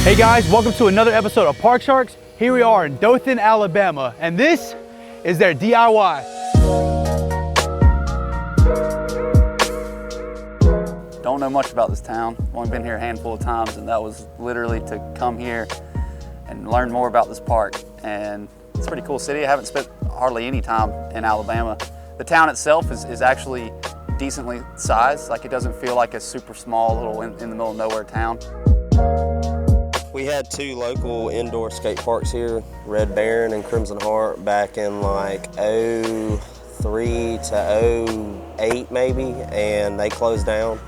Hey guys, welcome to another episode of Park Sharks. Here we are in Dothan, Alabama, and this is their DIY. Don't know much about this town. Only been here a handful of times, and that was literally to come here and learn more about this park. And it's a pretty cool city. I haven't spent hardly any time in Alabama. The town itself is actually decently sized. Like, it doesn't feel like a super small little in the middle of nowhere town. We had two local indoor skate parks here, Red Baron and Crimson Heart, back in like 03 to 08 maybe, and they closed down.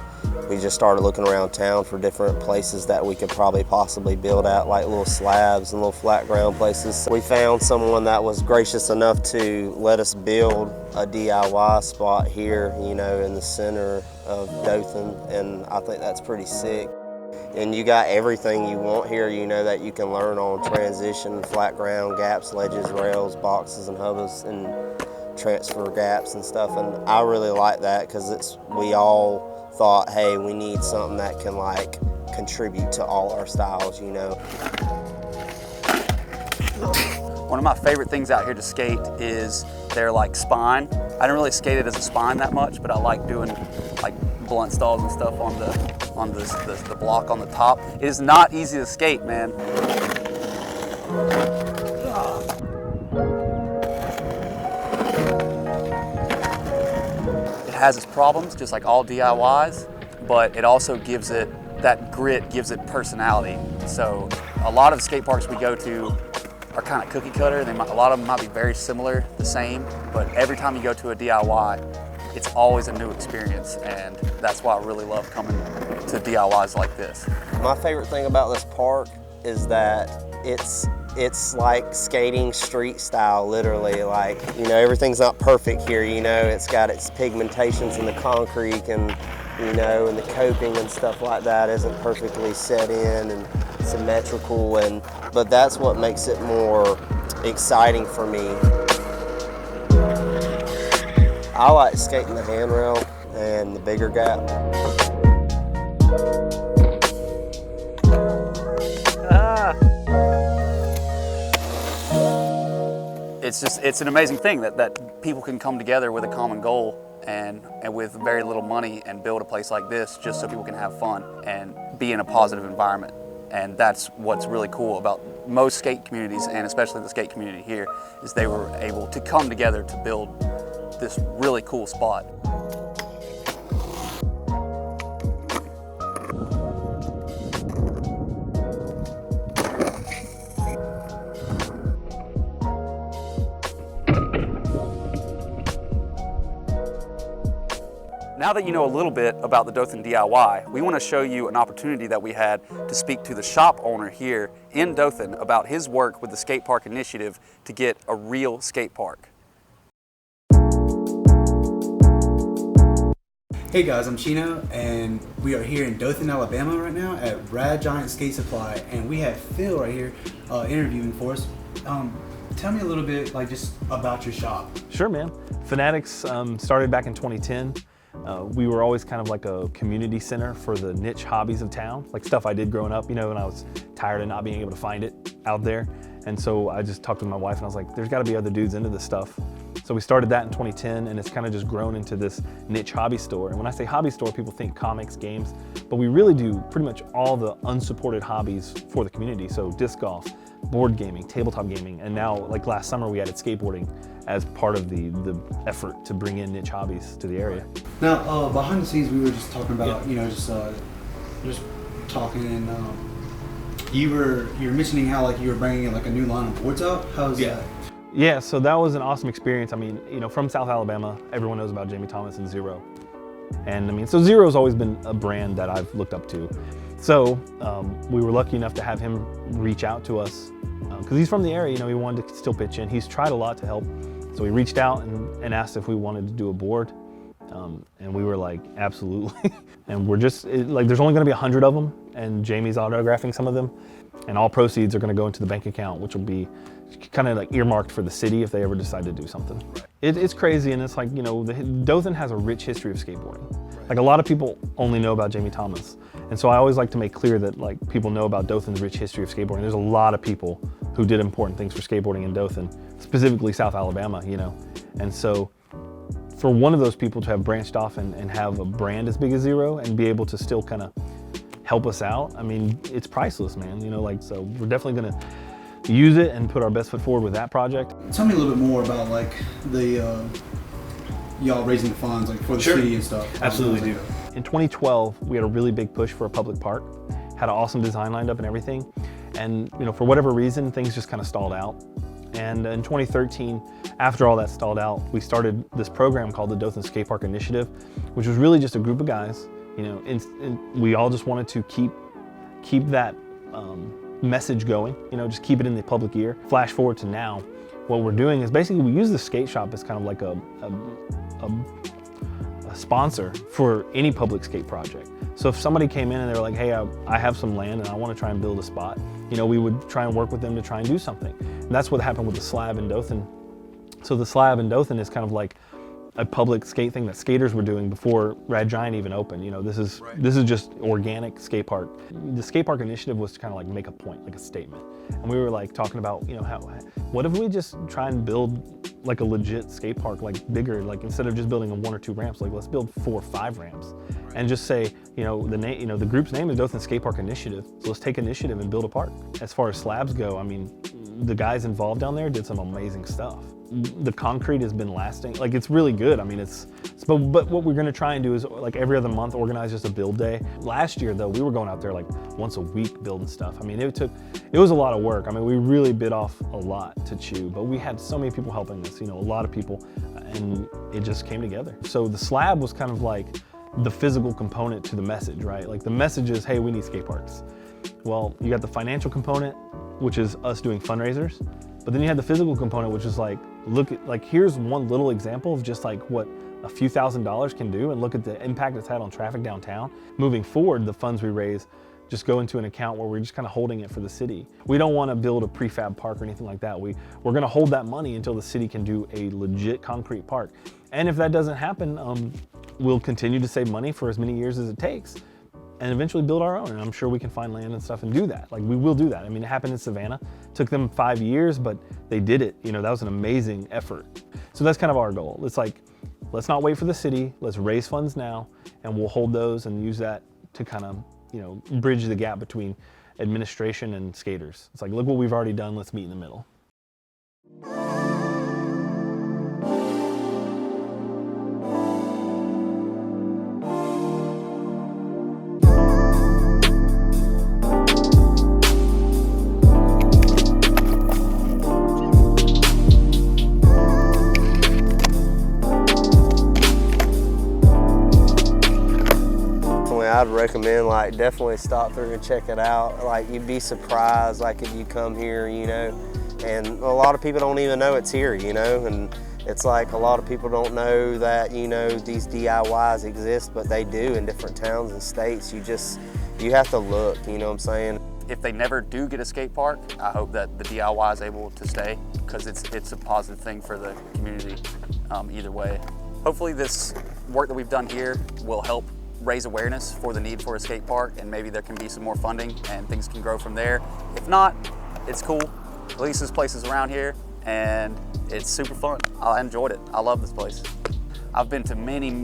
We just started looking around town for different places that we could probably possibly build out, like little slabs and little flat ground places. We found someone that was gracious enough to let us build a DIY spot here, you know, in the center of Dothan, and I think that's pretty sick. And you got everything you want here, you know, that you can learn on: transition, flat ground, gaps, ledges, rails, boxes and hovers, and transfer gaps and stuff. And I really like that because we all thought, hey, we need something that can like contribute to all our styles, you know. One of my favorite things out here to skate is their like spine. I don't really skate it as a spine that much, but I like doing like blunt stalls and stuff on the block on the top. It is not easy to skate, man. It has its problems, just like all DIYs, but it also gives it, that grit gives it personality. So a lot of the skate parks we go to are kind of cookie cutter. A lot of them might be very similar, the same, but every time you go to a DIY, it's always a new experience, and that's why I really love coming to DIYs like this. My favorite thing about this park is that it's like skating street style, literally. Like, you know, everything's not perfect here, you know. It's got its pigmentations in the concrete, and, you know, and the coping and stuff like that isn't perfectly set in and symmetrical, but that's what makes it more exciting for me. I like skating the handrail and the bigger gap. It's an amazing thing that people can come together with a common goal and with very little money and build a place like this just so people can have fun and be in a positive environment. And that's what's really cool about most skate communities, and especially the skate community here, is they were able to come together to build this really cool spot. Now that you know a little bit about the Dothan DIY, we want to show you an opportunity that we had to speak to the shop owner here in Dothan about his work with the Skate Park Initiative to get a real skate park. Hey guys, I'm Chino, and we are here in Dothan, Alabama right now at Rad Giant Skate Supply, and we have Phil right here interviewing for us. Tell me a little bit, like, just about your shop. Sure, man. Fanatics started back in 2010. We were always kind of like a community center for the niche hobbies of town, like stuff I did growing up, you know, and I was tired of not being able to find it out there. And so I just talked with my wife and I was like, there's gotta be other dudes into this stuff. So we started that in 2010, and it's kind of just grown into this niche hobby store. And when I say hobby store, people think comics, games, but we really do pretty much all the unsupported hobbies for the community. So disc golf, board gaming, tabletop gaming, and now, like last summer, we added skateboarding as part of the effort to bring in niche hobbies to the area. Now, behind the scenes, we were just talking about, you know, just talking, and you were mentioning how, like, you were bringing in like a new line of boards out. How's that? Yeah, so that was an awesome experience. I mean, you know, from South Alabama, everyone knows about Jamie Thomas and Zero. And I mean, so Zero's always been a brand that I've looked up to. So we were lucky enough to have him reach out to us because he's from the area, you know, he wanted to still pitch in. He's tried a lot to help. So he reached out and asked if we wanted to do a board. And we were like, absolutely. And we're just, like, there's only gonna be 100 of them, and Jamie's autographing some of them. And all proceeds are gonna go into the bank account, which will be kind of like earmarked for the city if they ever decide to do something. It's crazy, and it's like, you know, Dothan has a rich history of skateboarding. Like a lot of people only know about Jamie Thomas. And so I always like to make clear that like people know about Dothan's rich history of skateboarding. There's a lot of people who did important things for skateboarding in Dothan, specifically South Alabama, you know. And so for one of those people to have branched off and have a brand as big as Zero and be able to still kind of help us out, I mean, it's priceless, man. You know, like, so we're definitely gonna use it and put our best foot forward with that project. Tell me a little bit more about like the y'all raising the funds like for the city and stuff. Absolutely do. In 2012, we had a really big push for a public park, had an awesome design lined up and everything. And you know, for whatever reason, things just kind of stalled out. And in 2013, after all that stalled out, we started this program called the Dothan Skate Park Initiative, which was really just a group of guys. You know, and we all just wanted to keep that message going. You know, just keep it in the public ear. Flash forward to now, what we're doing is basically we use the skate shop as kind of like a sponsor for any public skate project. So if somebody came in and they were like, hey, I have some land and I want to try and build a spot, you know, we would try and work with them to try and do something. And that's what happened with the slab in Dothan. So the slab in Dothan is kind of like a public skate thing that skaters were doing before Rad Giant even opened. You know, this is just organic skate park. The skate park initiative was to kind of like make a point, like a statement. And we were like talking about, you know, what if we just try and build like a legit skate park, like bigger, like instead of just building a 1 or 2 ramps, like let's build 4 or 5 ramps, and just say, you know, the group's name is Dothan Skate Park Initiative. So let's take initiative and build a park. As far as slabs go, I mean, the guys involved down there did some amazing stuff. The concrete has been lasting, like it's really good. I mean, but what we're gonna try and do is like every other month organize just a build day. Last year though, we were going out there like once a week building stuff. I mean, it was a lot of work. I mean, we really bit off a lot to chew, but we had so many people helping us, you know, a lot of people, and it just came together. So the slab was kind of like the physical component to the message, right? Like the message is, hey, we need skate parks. Well, you got the financial component, which is us doing fundraisers. But then you had the physical component, which is like, look at, like, here's one little example of just like what a few $1,000s can do, and look at the impact it's had on traffic downtown. Moving forward, the funds we raise just go into an account where we're just kind of holding it for the city. We don't want to build a prefab park or anything like that. We're going to hold that money until the city can do a legit concrete park. And if that doesn't happen, we'll continue to save money for as many years as it takes, and eventually build our own. And I'm sure we can find land and stuff and do that. Like, we will do that. I mean, it happened in Savannah. Took them 5 years, but they did it. You know, that was an amazing effort. So that's kind of our goal. It's like, let's not wait for the city. Let's raise funds now, and we'll hold those and use that to kind of, you know, bridge the gap between administration and skaters. It's like, look what we've already done. Let's meet in the middle. I'd recommend, like, definitely stop through and check it out. Like, you'd be surprised, like, if you come here, you know, and a lot of people don't even know it's here, you know, and it's like a lot of people don't know that, you know, these DIYs exist, but they do in different towns and states. You have to look, you know what I'm saying? If they never do get a skate park, I hope that the DIY is able to stay, because it's a positive thing for the community either way. Hopefully this work that we've done here will help raise awareness for the need for a skate park, and maybe there can be some more funding and things can grow from there. If not, it's cool. At least this place is around here and it's super fun. I enjoyed it. I love this place. I've been to many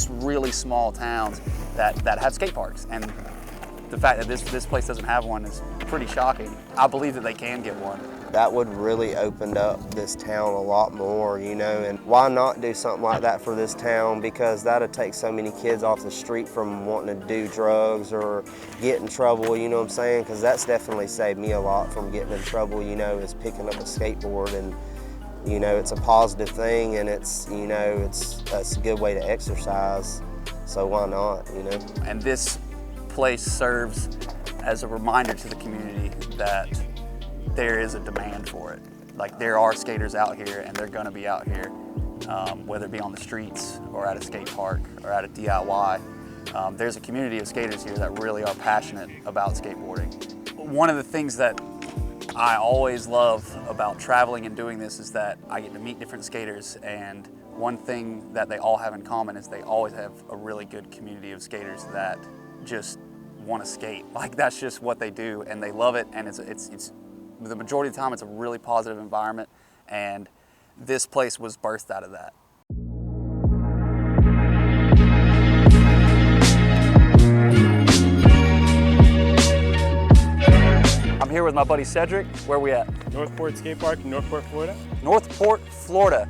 really small towns that have skate parks, and the fact that this place doesn't have one is pretty shocking. I believe that they can get one. That would really open up this town a lot more, you know, and why not do something like that for this town? Because that'd take so many kids off the street from wanting to do drugs or get in trouble, you know what I'm saying? Because that's definitely saved me a lot from getting in trouble, you know, is picking up a skateboard. And, you know, it's a positive thing, and it's, you know, it's a good way to exercise, so why not, you know? And this place serves as a reminder to the community that there is a demand for it. Like, there are skaters out here, and they're gonna be out here, whether it be on the streets or at a skate park or at a DIY. There's a community of skaters here that really are passionate about skateboarding. One of the things that I always love about traveling and doing this is that I get to meet different skaters, and one thing that they all have in common is they always have a really good community of skaters that just want to skate. Like, that's just what they do, and they love it, and it's the majority of the time it's a really positive environment, and this place was birthed out of that. I'm here with my buddy Cedric. Where are we at? Northport Skate Park in Northport, Florida. Northport, Florida.